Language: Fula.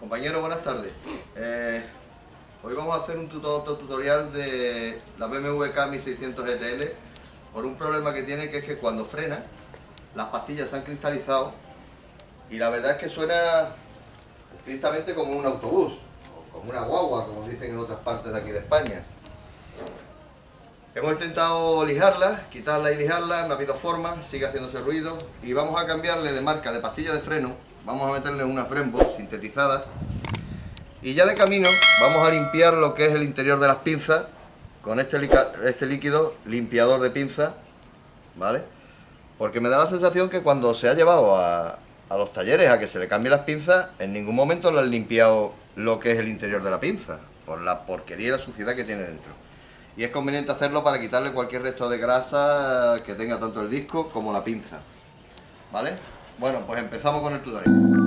Compañeros, buenas tardes. Hoy vamos a hacer un tutorial de la BMW K1600 GTL por un problema que tiene, que es que cuando frena las pastillas se han cristalizado y la verdad es que suena estrictamente como un autobús o como una guagua, como dicen en otras partes de aquí de España. Hemos intentado lijarlas, quitarlas y lijarlas, no ha habido forma, sigue haciéndose ruido y vamos a cambiarle de marca de pastilla de freno. Vamos a meterle unas Bmw sintetizadas y ya de camino vamos a limpiar lo que es el interior de las pinzas con este líquido limpiador de pinzas, ¿vale? Porque me da la sensación que cuando se ha llevado a los talleres a que se le cambien las pinzas, en ningún momento le han limpiado lo que es el interior de la pinza, por la porquería y la suciedad que tiene dentro. Y es conveniente hacerlo para quitarle cualquier resto de grasa que tenga tanto el disco como la pinza, ¿vale? Bueno, pues empezamos con el tutorial.